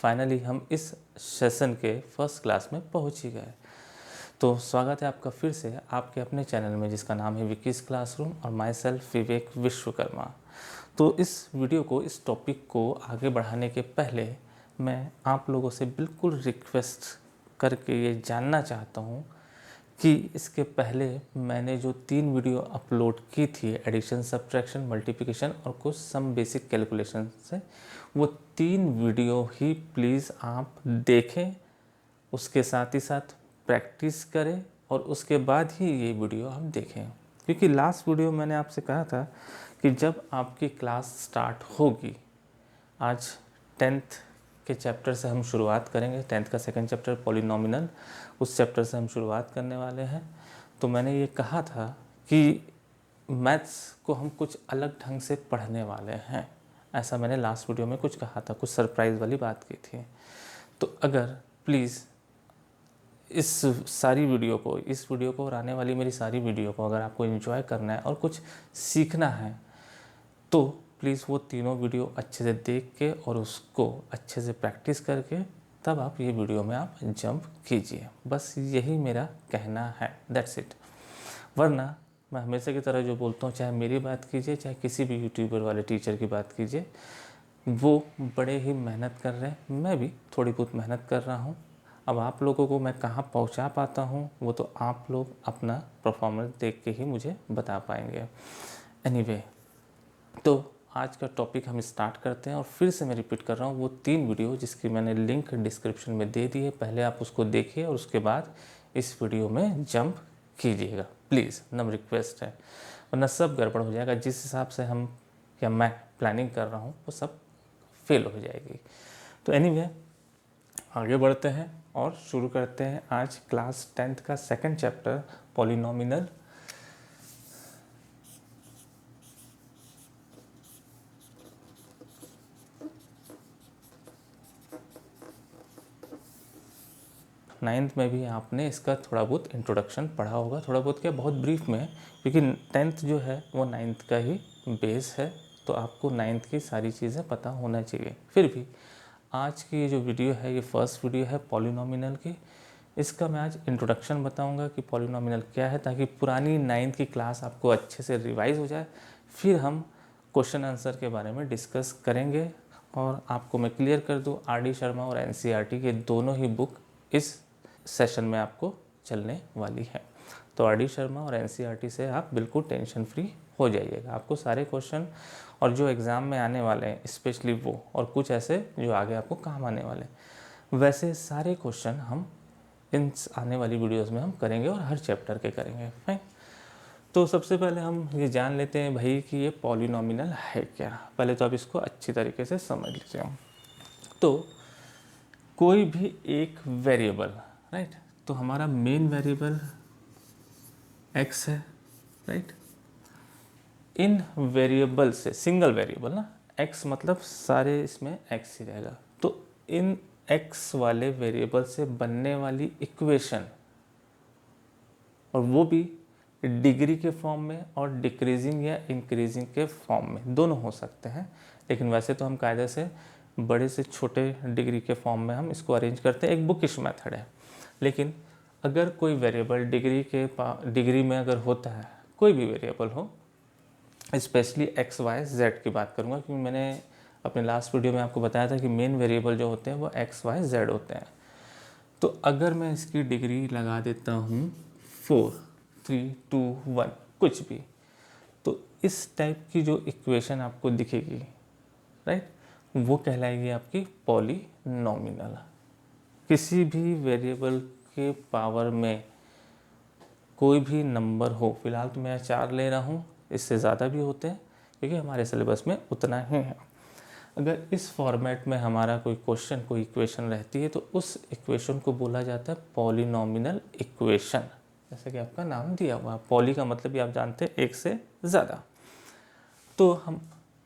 Finally हम इस session के फर्स्ट क्लास में पहुंच ही गए। तो स्वागत है आपका फिर से आपके अपने चैनल में जिसका नाम है विकीज़ क्लासरूम और माई सेल्फ विवेक विश्वकर्मा। तो इस वीडियो को, इस टॉपिक को आगे बढ़ाने के पहले मैं आप लोगों से बिल्कुल रिक्वेस्ट करके ये जानना चाहता हूँ कि इसके पहले मैंने जो 3 वीडियो अपलोड की थी, एडिशन, सब्ट्रैक्शन, मल्टीप्लिकेशन और कुछ सम बेसिक कैलकुलेशन से, वो 3 वीडियो ही प्लीज़ आप देखें, उसके साथ ही साथ प्रैक्टिस करें और उसके बाद ही ये वीडियो हम देखें। क्योंकि लास्ट वीडियो मैंने आपसे कहा था कि जब आपकी क्लास स्टार्ट होगी, आज 10th के चैप्टर से हम शुरुआत करेंगे। 10th का सेकंड चैप्टर पॉलिनॉमिनल, उस चैप्टर से हम शुरुआत करने वाले हैं। तो मैंने ये कहा था कि मैथ्स को हम कुछ अलग ढंग से पढ़ने वाले हैं, ऐसा मैंने लास्ट वीडियो में कुछ कहा था, कुछ सरप्राइज़ वाली बात की थी। तो अगर प्लीज़ इस वीडियो को और आने वाली मेरी सारी वीडियो को अगर आपको एंजॉय करना है और कुछ सीखना है तो प्लीज़ वो तीनों वीडियो अच्छे से देख के और उसको अच्छे से प्रैक्टिस करके तब आप ये वीडियो में आप जंप कीजिए। बस यही मेरा कहना है, दैट्स इट। वरना मैं हमेशा की तरह जो बोलता हूँ, चाहे मेरी बात कीजिए चाहे किसी भी यूट्यूबर वाले टीचर की बात कीजिए, वो बड़े ही मेहनत कर रहे हैं, मैं भी थोड़ी बहुत मेहनत कर रहा हूँ। अब आप लोगों को मैं कहाँ पहुँचा पाता हूँ वो तो आप लोग अपना परफॉर्मेंस देख के ही मुझे बता पाएंगे। एनीवे, तो आज का टॉपिक हम स्टार्ट करते हैं और फिर से मैं रिपीट कर रहा हूँ वो 3 वीडियो जिसकी मैंने लिंक डिस्क्रिप्शन में दे दी है, पहले आप उसको देखिए और उसके बाद इस वीडियो में जंप कीजिएगा प्लीज़, नम रिक्वेस्ट है, वरना सब गड़बड़ हो जाएगा। जिस हिसाब से हम या मैं प्लानिंग कर रहा हूँ वो सब फेल हो जाएगी। तो एनीवे, आगे बढ़ते हैं और शुरू करते हैं आज क्लास 10th का सेकंड चैप्टर पॉलिनॉमिनल। नाइन्थ में भी आपने इसका थोड़ा बहुत इंट्रोडक्शन पढ़ा होगा, थोड़ा बहुत क्या, बहुत ब्रीफ में, क्योंकि 10th जो है वो 9th का ही बेस है, तो आपको 9th की सारी चीज़ें पता होना चाहिए। फिर भी आज की जो वीडियो है ये फर्स्ट वीडियो है पॉलिनॉमिनल की। इसका मैं आज इंट्रोडक्शन बताऊंगा कि पॉलिनॉमिनल क्या है, ताकि पुरानी 9th की क्लास आपको अच्छे से रिवाइज हो जाए। फिर हम क्वेश्चन आंसर के बारे में डिस्कस करेंगे और आपको मैं क्लियर कर दूँ, RD शर्मा और NCERT के दोनों ही बुक इस सेशन में आपको चलने वाली है। तो RD शर्मा और NCERT से आप बिल्कुल टेंशन फ्री हो जाइएगा। आपको सारे क्वेश्चन और जो एग्ज़ाम में आने वाले हैं स्पेशली वो, और कुछ ऐसे जो आगे आपको काम आने वाले हैं, वैसे सारे क्वेश्चन हम इन आने वाली वीडियोस में हम करेंगे और हर चैप्टर के करेंगे। फाइन। तो सबसे पहले हम ये जान लेते हैं भाई कि ये पॉलिनॉमिनल है क्या। पहले तो आप इसको अच्छी तरीके से समझ लीजिए। तो कोई भी एक वेरिएबल, राइट, तो हमारा मेन वेरिएबल x है, राइट। इन वेरिएबल से, सिंगल वेरिएबल ना, x मतलब सारे इसमें x ही रहेगा, तो इन x वाले वेरिएबल से बनने वाली इक्वेशन, और वो भी डिग्री के फॉर्म में और डिक्रीजिंग या इंक्रीजिंग के फॉर्म में, दोनों हो सकते हैं। लेकिन वैसे तो हम कायदे से बड़े से छोटे डिग्री के फॉर्म में हम इसको अरेंज करते हैं, एक बुकिश मेथड है। लेकिन अगर कोई वेरिएबल डिग्री में अगर होता है, कोई भी वेरिएबल हो, स्पेशली x, y, z की बात करूँगा, क्योंकि मैंने अपने लास्ट वीडियो में आपको बताया था कि मेन वेरिएबल जो होते हैं वो x, y, z होते हैं। तो अगर मैं इसकी डिग्री लगा देता हूँ 4, 3, 2, 1 कुछ भी, तो इस टाइप की जो इक्वेशन आपको दिखेगी, राइट, वो कहलाएगी आपकी पॉलिनॉमिनल। किसी भी वेरिएबल के पावर में कोई भी नंबर हो, फिलहाल तो मैं 4 ले रहा हूँ, इससे ज़्यादा भी होते हैं क्योंकि हमारे सिलेबस में उतना ही है। अगर इस फॉर्मेट में हमारा कोई क्वेश्चन, कोई इक्वेशन रहती है तो उस इक्वेशन को बोला जाता है पॉलिनॉमिनल इक्वेशन। जैसे कि आपका नाम दिया हुआ, पॉली का मतलब भी आप जानते हैं एक से ज़्यादा। तो हम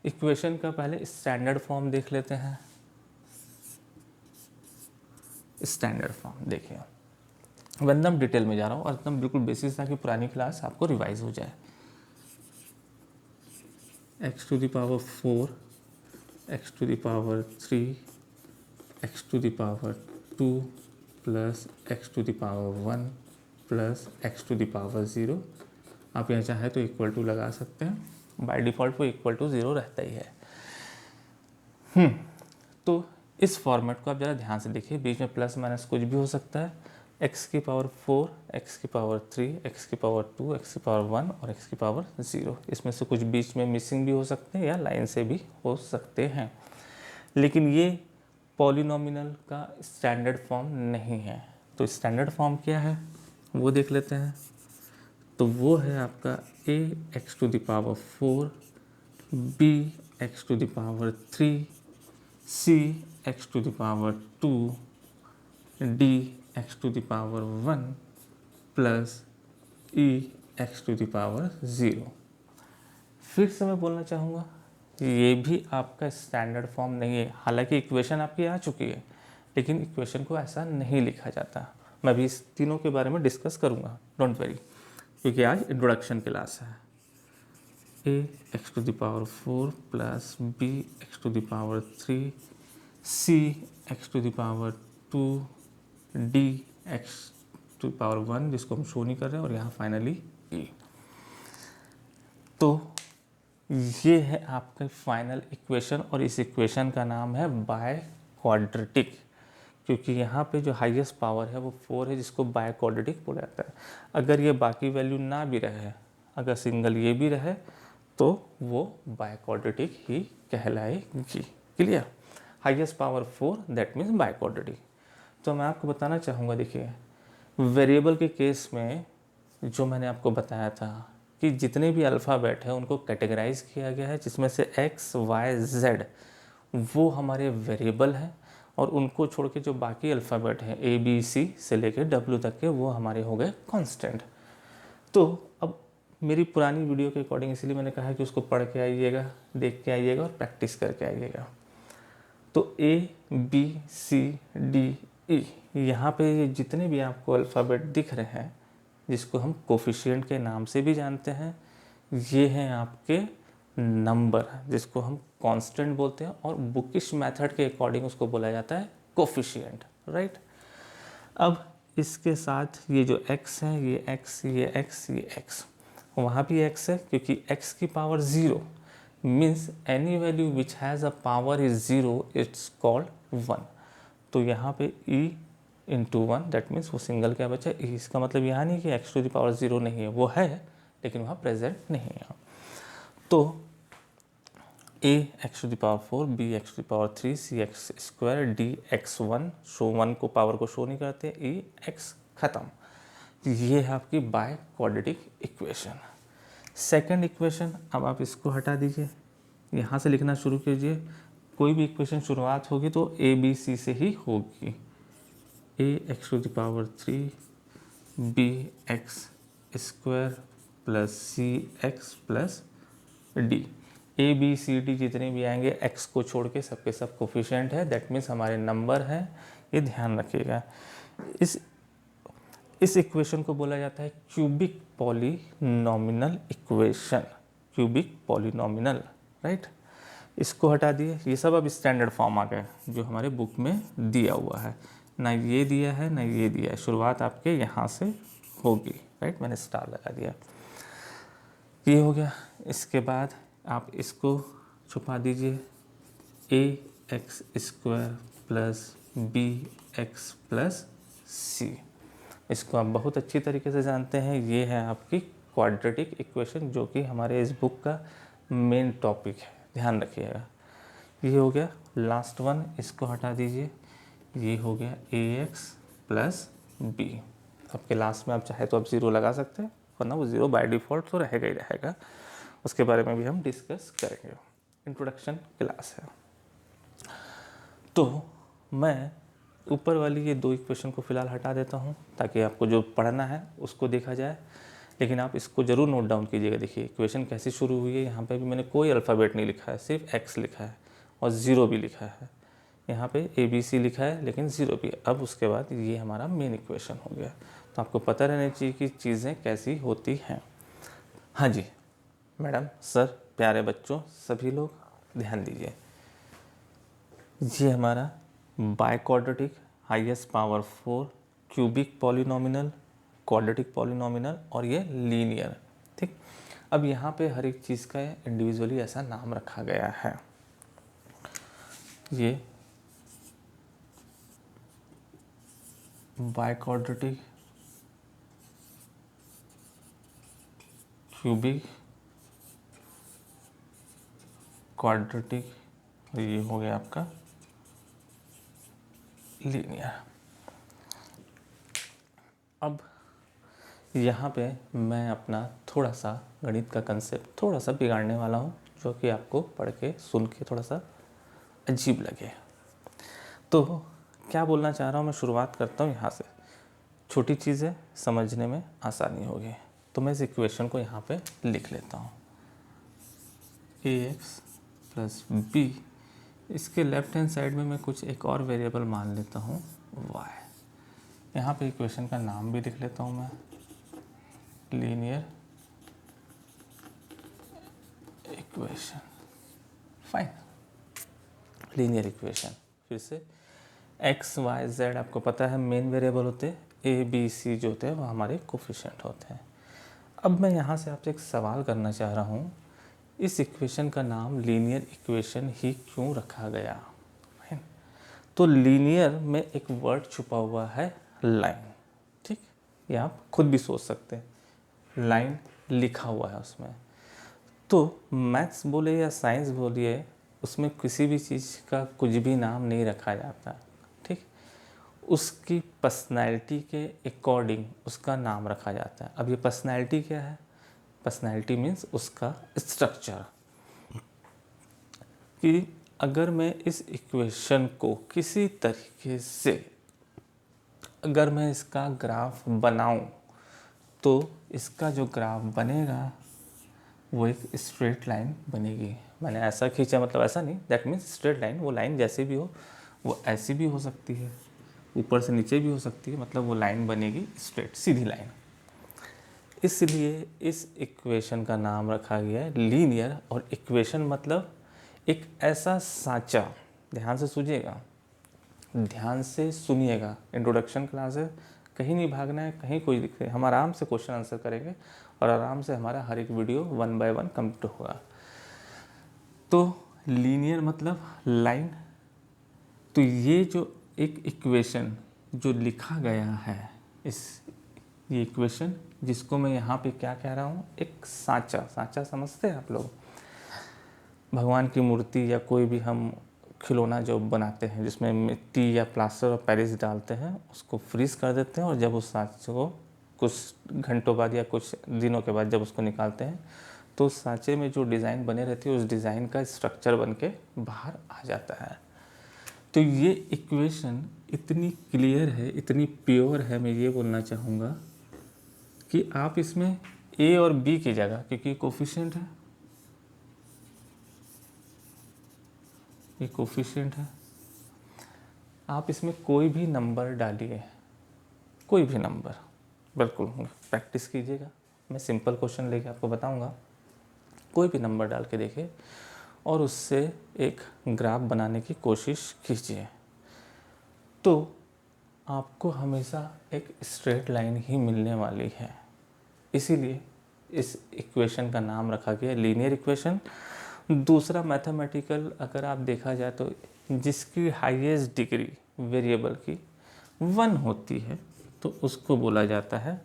इक्वेशन का पहले स्टैंडर्ड फॉर्म देख लेते हैं। स्टैंडर्ड फॉर्म देखिए, मैं एकदम डिटेल में जा रहा हूँ और एकदम बिल्कुल बेसिस, ताकि पुरानी क्लास आपको रिवाइज हो जाए। x to the power 4, x to the power 3, x to the power 2 plus x to the power 1 plus x to the power 0। आप यहाँ चाहे तो इक्वल टू लगा सकते हैं, बाय डिफ़ॉल्ट वो इक्वल टू 0 रहता ही है। तो इस फॉर्मेट को आप ज़रा ध्यान से देखिए, बीच में प्लस माइनस कुछ भी हो सकता है। एक्स की पावर 4, एक्स की पावर 3, एक्स की पावर 2, एक्स की पावर 1 और एक्स की पावर 0। इसमें से कुछ बीच में मिसिंग भी हो सकते हैं या लाइन से भी हो सकते हैं, लेकिन ये पॉलिनोमिनल का स्टैंडर्ड फॉर्म नहीं है। तो स्टैंडर्ड फॉर्म क्या है वो देख लेते हैं। तो वो है आपका a x to the power 4, b x to the power 3, c x to the power 2, d x to the power 1 plus e x to the power 0। फिर से मैं बोलना चाहूँगा ये भी आपका स्टैंडर्ड फॉर्म नहीं है। हालांकि इक्वेशन आपकी आ चुकी है, लेकिन इक्वेशन को ऐसा नहीं लिखा जाता। मैं भी इस तीनों के बारे में डिस्कस करूँगा, डोंट वरी, क्योंकि आज इंट्रोडक्शन क्लास है। a x to the power 4 plus b x to the power 3, c x to the power 2, d x to the power 1 जिसको हम शो नहीं कर रहे हैं, और यहाँ फाइनली e। तो ये है आपका फाइनल इक्वेशन, और इस इक्वेशन का नाम है बाय क्वाड्रेटिक, क्योंकि यहाँ पे जो हाईएस्ट पावर है वो 4 है, जिसको बाय क्वाड्रेटिक बोला जाता है। अगर ये बाकी वैल्यू ना भी रहे, अगर सिंगल ये भी रहे, तो वो बाय क्वाड्रेटिक ही कहलाएगी। Clear? Highest power 4 that means biquadratic. तो मैं आपको बताना चाहूँगा, देखिए वेरिएबल के केस में जो मैंने आपको बताया था कि जितने भी अल्फ़ाबेट हैं उनको कैटेगराइज किया गया है, जिसमें से x, y, z वो हमारे वेरिएबल हैं, और उनको छोड़ के जो बाकी अल्फ़ाबेट हैं a, b, c से लेकर w तक के वो हमारे हो गए कांस्टेंट। तो अब मेरी पुरानी वीडियो के अकॉर्डिंग इसलिए मैंने कहा कि उसको पढ़ के आइएगा, देख के आइएगा और प्रैक्टिस करके आइएगा। तो a, b, c, d, e यहाँ पे ये जितने भी आपको अल्फ़ाबेट दिख रहे हैं, जिसको हम कोफिशिएंट के नाम से भी जानते हैं, ये हैं आपके नंबर, जिसको हम कांस्टेंट बोलते हैं, और बुकिश मेथड के अकॉर्डिंग उसको बोला जाता है कोफिशिएंट, राइट। अब इसके साथ ये जो x है, ये x, ये x, ये x, वहाँ भी x है, क्योंकि x की power 0 means any value which has a power is 0 it's called 1। तो यहाँ पे e इंटू 1 दैट मीन्स वो सिंगल क्या बचा e। इसका मतलब यहाँ नहीं कि x टू द पावर 0 नहीं है, वो है लेकिन वहाँ प्रेजेंट नहीं है। तो a x to the power 4, b x to the power 3, c x square, d x1 शो 1 को पावर को शो नहीं करते, e x ख़त्म। ये है आपकी by quadratic equation. Second equation, अब आप इसको हटा दीजिए, यहाँ से लिखना शुरू कीजिए। कोई भी इक्वेशन शुरुआत होगी तो a b c से ही होगी। a x to the power 3, b x square plus c x plus d। a b c d जितने भी आएंगे x को छोड़ के सबके सब कोफिशिएंट है, दैट मीन्स हमारे नंबर हैं, ये ध्यान रखिएगा। इस इक्वेशन को बोला जाता है क्यूबिक पॉलिनोमिनल इक्वेशन, क्यूबिक पॉलिनोमिनल, राइट। इसको हटा दिए, ये सब अब स्टैंडर्ड फॉर्म आ गए जो हमारे बुक में दिया हुआ है। ना ये दिया है ना ये दिया है, शुरुआत आपके यहाँ से होगी, राइट। मैंने स्टार लगा दिया, ये हो गया। इसके बाद आप इसको छुपा दीजिए, a x square plus b x plus c. इसको आप बहुत अच्छी तरीके से जानते हैं, ये है आपकी क्वाड्रेटिक इक्वेशन, जो कि हमारे इस बुक का मेन टॉपिक है, ध्यान रखिएगा। ये हो गया लास्ट वन, इसको हटा दीजिए, ये हो गया ax प्लस बी। आपके लास्ट में आप चाहे तो आप 0 लगा सकते हैं, वरना वो 0 बाय डिफ़ॉल्ट तो रहेगा ही रहेगा। उसके बारे में भी हम डिस्कस करेंगे, इंट्रोडक्शन क्लास है। तो मैं ऊपर वाली ये 2 इक्वेशन को फिलहाल हटा देता हूँ, ताकि आपको जो पढ़ना है उसको देखा जाए, लेकिन आप इसको ज़रूर नोट डाउन कीजिएगा। देखिए इक्वेशन कैसे शुरू हुई है, यहाँ पे भी मैंने कोई अल्फ़ाबेट नहीं लिखा है, सिर्फ x लिखा है और 0 भी लिखा है। यहाँ पे a b c लिखा है लेकिन 0 भी है। अब उसके बाद ये हमारा मेन इक्वेशन हो गया। तो आपको पता रहना चाहिए कि चीज़ें कैसी होती हैं। हाँ जी मैडम, सर, प्यारे बच्चों, सभी लोग ध्यान दीजिए। ये हमारा biquadratic, highest power 4, cubic polynomial, quadratic polynomial और ये लीनियर। ठीक, अब यहाँ पे हर एक चीज़ का इंडिविजुअली ऐसा नाम रखा गया है। ये बाइक्वाड्रेटिक, क्यूबिक, क्वाड्रेटिक, ये हो गया आपका लीनियर। अब यहाँ पे मैं अपना थोड़ा सा गणित का कंसेप्ट थोड़ा सा बिगाड़ने वाला हूँ, जो कि आपको पढ़ के सुन के थोड़ा सा अजीब लगे। तो क्या बोलना चाह रहा हूँ, मैं शुरुआत करता हूँ यहाँ से। छोटी चीज़ें समझने में आसानी होगी, तो मैं इस इक्वेशन को यहाँ पे लिख लेता हूँ। ax प्लस बी, इसके लेफ्ट हैंड साइड में मैं कुछ एक और वेरिएबल मान लेता हूँ y। यहाँ पे इक्वेशन का नाम भी लिख लेता हूँ मैं, linear equation. Fine, linear equation. फिर से x y z आपको पता है मेन वेरिएबल होते हैं, a b c जो होते हैं वो हमारे कोफिशिएंट होते हैं। अब मैं यहाँ से आपसे एक सवाल करना चाह रहा हूँ, इस इक्वेशन का नाम लीनियर इक्वेशन ही क्यों रखा गया? तो लीनियर में एक वर्ड छुपा हुआ है, लाइन। ठीक, ये आप खुद भी सोच सकते हैं, लाइन लिखा हुआ है उसमें। तो मैथ्स बोले या साइंस बोलिए, उसमें किसी भी चीज़ का कुछ भी नाम नहीं रखा जाता। ठीक, उसकी पर्सनैलिटी के अकॉर्डिंग उसका नाम रखा जाता है। अब ये पर्सनैलिटी क्या है? पर्सनैलिटी मीन्स उसका स्ट्रक्चर, कि अगर मैं इस इक्वेशन को किसी तरीके से अगर मैं इसका ग्राफ बनाऊं, तो इसका जो ग्राफ बनेगा वो एक स्ट्रेट लाइन बनेगी। मैंने ऐसा खींचा, मतलब ऐसा नहीं, दैट मीन्स स्ट्रेट लाइन, वो लाइन जैसे भी हो, वो ऐसी भी हो सकती है, ऊपर से नीचे भी हो सकती है, मतलब वो लाइन बनेगी स्ट्रेट, सीधी लाइन। इसलिए इस इक्वेशन का नाम रखा गया है लीनियर। और इक्वेशन मतलब एक ऐसा सांचा, ध्यान से सुनिएगा, ध्यान से सुनिएगा, इंट्रोडक्शन क्लास है, कहीं नहीं भागना है, कहीं कोई दिक्कत नहीं, हम आराम से क्वेश्चन आंसर करेंगे और आराम से हमारा हर एक वीडियो 1 बाय 1 कंप्लीट होगा। तो लीनियर मतलब लाइन। तो ये जो एक इक्वेशन जो लिखा गया है, ये इक्वेशन जिसको मैं यहाँ पे क्या कह रहा हूँ, एक सांचा। सांचा समझते हैं आप लोग? भगवान की मूर्ति या कोई भी हम खिलौना जो बनाते हैं, जिसमें मिट्टी या प्लास्टर और पेरिस डालते हैं, उसको फ्रीज कर देते हैं, और जब उस सांचे को कुछ घंटों बाद या कुछ दिनों के बाद जब उसको निकालते हैं, तो उस सांचे में जो डिज़ाइन बने रहती है, उस डिज़ाइन का स्ट्रक्चर बन के बाहर आ जाता है। तो ये इक्वेशन इतनी क्लियर है, इतनी प्योर है, मैं ये बोलना चाहूँगा कि आप इसमें ए और बी की जगह, क्योंकि कोफिशिएंट है, ये कोफिशिएंट है, आप इसमें कोई भी नंबर डालिए, कोई भी नंबर, बिल्कुल प्रैक्टिस कीजिएगा। मैं सिंपल क्वेश्चन लेके आपको बताऊंगा, कोई भी नंबर डाल के देखिए और उससे एक ग्राफ बनाने की कोशिश कीजिए, तो आपको हमेशा एक स्ट्रेट लाइन ही मिलने वाली है। इसीलिए इस इक्वेशन का नाम रखा गया लीनियर इक्वेशन। दूसरा मैथमेटिकल अगर आप देखा जाए तो जिसकी हाईएस्ट डिग्री वेरिएबल की 1 होती है, तो उसको बोला जाता है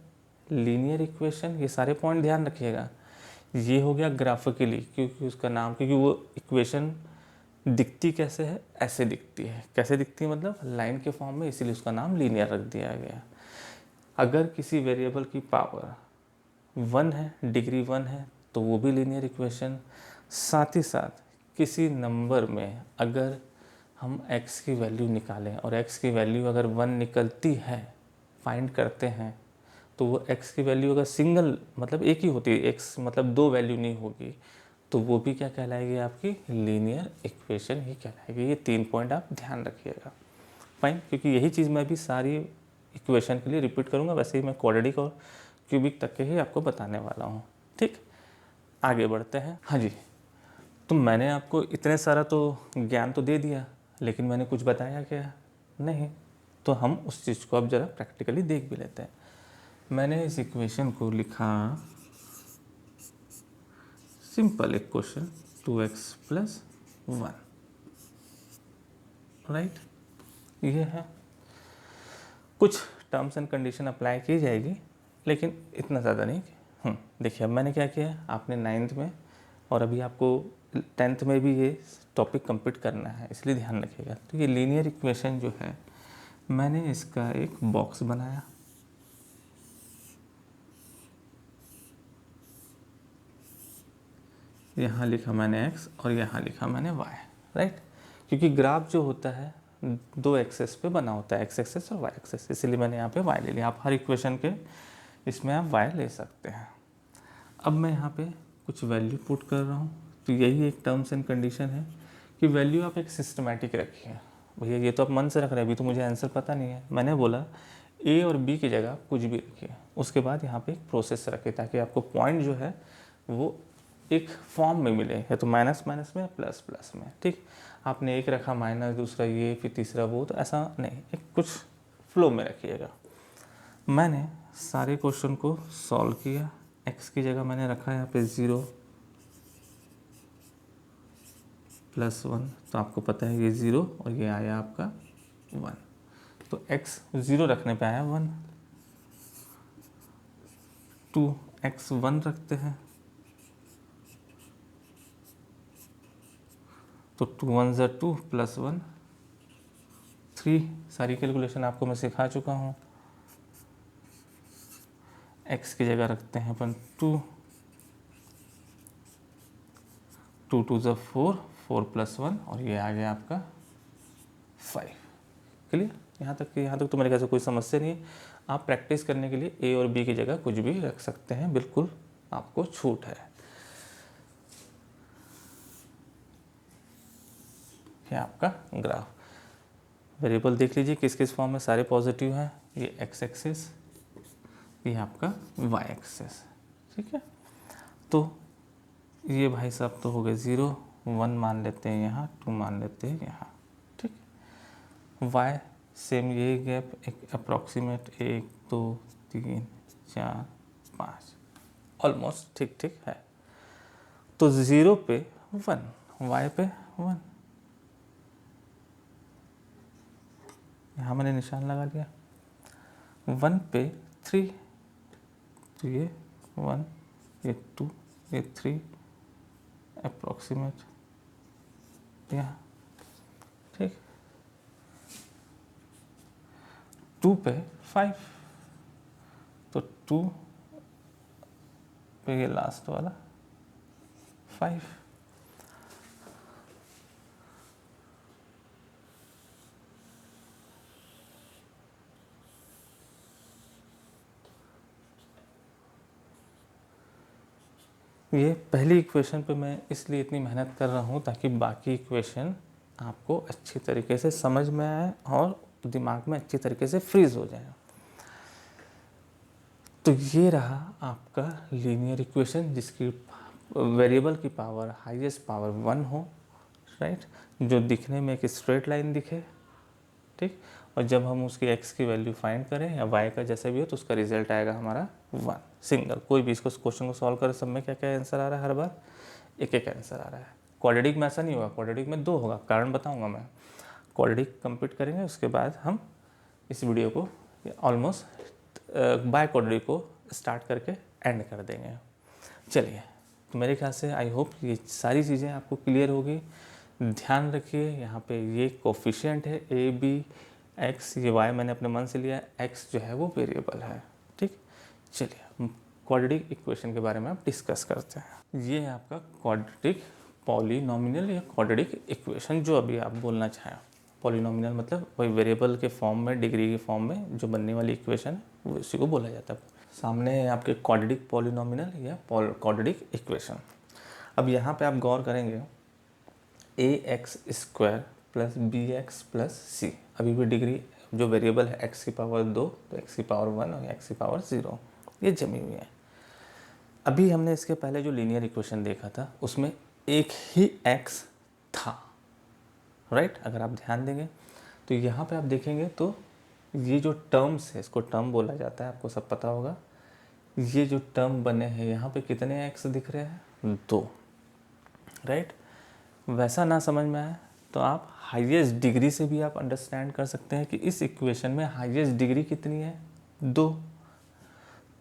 लीनियर इक्वेशन। ये सारे पॉइंट ध्यान रखिएगा। ये हो गया ग्राफिकली, क्योंकि उसका नाम, क्योंकि वो इक्वेशन दिखती कैसे है, ऐसे दिखती है। कैसे दिखती है मतलब लाइन के फॉर्म में, इसीलिए उसका नाम लीनियर रख दिया गया। अगर किसी वेरिएबल की पावर 1 है, डिग्री 1 है, तो वो भी लीनियर इक्वेशन। साथ ही साथ किसी नंबर में अगर हम x की वैल्यू निकालें और x की वैल्यू अगर 1 निकलती है, फाइंड करते हैं, तो वो x की वैल्यू अगर सिंगल मतलब एक ही होती है, x मतलब 2 वैल्यू नहीं होगी, तो वो भी क्या कहलाएगी, आपकी लीनियर इक्वेशन ही कहलाएगी। ये 3 पॉइंट आप ध्यान रखिएगा। फाइन, क्योंकि यही चीज़ मैं भी सारी इक्वेशन के लिए रिपीट करूँगा, वैसे ही मैं क्वाड्रेटिक और क्यूबिक तक के ही आपको बताने वाला हूँ। ठीक, आगे बढ़ते हैं। हाँ जी, तो मैंने आपको इतने सारा तो ज्ञान तो दे दिया, लेकिन मैंने कुछ बताया क्या? नहीं, तो हम उस चीज़ को अब ज़रा प्रैक्टिकली देख भी लेते हैं। मैंने इस इक्वेशन को लिखा सिंपल इक्वेशन 2x + 1, राइट। ये है, कुछ टर्म्स एंड कंडीशन अप्लाई की जाएगी लेकिन इतना ज़्यादा नहीं। देखिए अब मैंने क्या किया, आपने 9th में और अभी आपको 10th में भी ये टॉपिक कंप्लीट करना है, इसलिए ध्यान रखिएगा। तो ये लीनियर इक्वेशन जो है, मैंने इसका एक बॉक्स बनाया, यहाँ लिखा मैंने x और यहाँ लिखा मैंने y, राइट। क्योंकि ग्राफ जो होता है 2 एक्सेस पे बना होता है, x एक्सेस और y एक्सेस, इसीलिए मैंने यहाँ पे y ले लिया। आप हर इक्वेशन के इसमें आप y ले सकते हैं। अब मैं यहाँ पे कुछ वैल्यू पुट कर रहा हूँ, तो यही एक टर्म्स एंड कंडीशन है कि वैल्यू आप एक सिस्टमैटिक रखिए। भैया ये तो आप मन से रख रहे हैं, अभी तो मुझे आंसर पता नहीं है। मैंने बोला a और b की जगह कुछ भी रखिए, उसके बाद यहाँ पे एक प्रोसेस रखिए ताकि आपको पॉइंट जो है वो एक फॉर्म में मिले, या तो माइनस माइनस में या प्लस प्लस में, ठीक। आपने एक रखा माइनस, दूसरा ये, फिर तीसरा वो, तो ऐसा नहीं, एक कुछ फ्लो में रखिएगा। मैंने सारे क्वेश्चन को सॉल्व किया। x की जगह मैंने रखा यहाँ पे 0 + 1, तो आपको पता है ये 0 और ये आया आपका 1, तो x 0 रखने पे आया 1। 2x 1 रखते हैं, तो 2 1 = 2 + 1 3। सारी कैलकुलेशन आपको मैं सिखा चुका हूँ। x की जगह रखते हैं अपन 2, 2 2 = 4, 4 + 1 और ये आ गया आपका 5। क्लियर? यहाँ तक तो मेरे ख्याल से कोई समस्या नहीं है। आप प्रैक्टिस करने के लिए a और b की जगह कुछ भी रख सकते हैं, बिल्कुल आपको छूट है। ये आपका ग्राफ, वेरिएबल देख लीजिए किस किस फॉर्म में सारे पॉजिटिव हैं। ये x एक्सिस, ये आपका y एक्सिस, ठीक है। तो ये भाई साहब तो हो गए 0, 1 मान लेते हैं यहाँ, 2 मान लेते हैं यहाँ, ठीक। y सेम यही गैप, एक अप्रॉक्सीमेट 1 2 3 4 5, ऑलमोस्ट ठीक ठीक है। तो 0 पे 1, y पे 1, यहाँ मैंने निशान लगा दिया। 1 पे 3, तो ये 1, ये 2, ये 3, अप्रॉक्सीमेट यहाँ, ठीक। 2 पे 5, तो 2 पे ये लास्ट वाला 5। ये पहली इक्वेशन पे मैं इसलिए इतनी मेहनत कर रहा हूँ ताकि बाकी इक्वेशन आपको अच्छी तरीके से समझ में आए और दिमाग में अच्छी तरीके से फ्रीज हो जाए। तो ये रहा आपका लीनियर इक्वेशन जिसकी वेरिएबल की पावर हाईएस्ट पावर 1 हो, राइट, जो दिखने में एक स्ट्रेट लाइन दिखे, ठीक। और जब हम उसकी x की वैल्यू फाइंड करें या y का जैसे भी हो तो उसका रिजल्ट आएगा हमारा 1 सिंगल। कोई भी इसको क्वेश्चन को सॉल्व करे, सब में क्या क्या आंसर आ रहा है, हर बार एक एक आंसर आ रहा है। क्वाड्रेटिक में ऐसा नहीं होगा, क्वाड्रेटिक में 2 होगा, कारण बताऊंगा मैं। क्वाड्रेटिक कंप्लीट करेंगे उसके बाद हम इस वीडियो को ऑलमोस्ट बाय क्वाड्रेटिक को स्टार्ट करके एंड कर देंगे। चलिए, तो मेरे ख्याल से आई होप ये सारी चीज़ें आपको क्लियर होगी। ध्यान रखिए यहाँ पे ये कोफिशिएंट है ए बी एक्स, ये वाई मैंने अपने मन से लिया, एक्स जो है वो वेरिएबल है, ठीक। चलिए क्वाड्रेटिक इक्वेशन के बारे में आप डिस्कस करते हैं। ये है आपका क्वाड्रेटिक पॉलिनॉमियल या क्वाड्रेटिक इक्वेशन, जो अभी आप बोलना चाहें। पॉलिनॉमियल मतलब वही वेरिएबल के फॉर्म में, डिग्री के फॉर्म में जो बनने वाली इक्वेशन है वो इसी को बोला जाता है। सामने है आपके क्वाड्रेटिक पॉलिनॉमियल या क्वाड्रेटिक इक्वेशन। अब यहाँ पे आप गौर करेंगे ax² + bx + c, अभी भी डिग्री जो वेरिएबल है x की पावर 2, तो x की पावर 1 और x की पावर 0 ये जमी हुई है। अभी हमने इसके पहले जो लीनियर इक्वेशन देखा था उसमें एक ही x था, राइट। अगर आप ध्यान देंगे तो यहाँ पे आप देखेंगे तो ये जो टर्म्स है, इसको टर्म बोला जाता है, आपको सब पता होगा। ये जो टर्म बने हैं यहाँ पे कितने एक्स दिख रहे हैं? 2, राइट। वैसा ना समझ में आए तो आप हाईएस्ट डिग्री से भी आप अंडरस्टैंड कर सकते हैं कि इस इक्वेशन में हाईएस्ट डिग्री कितनी है? 2।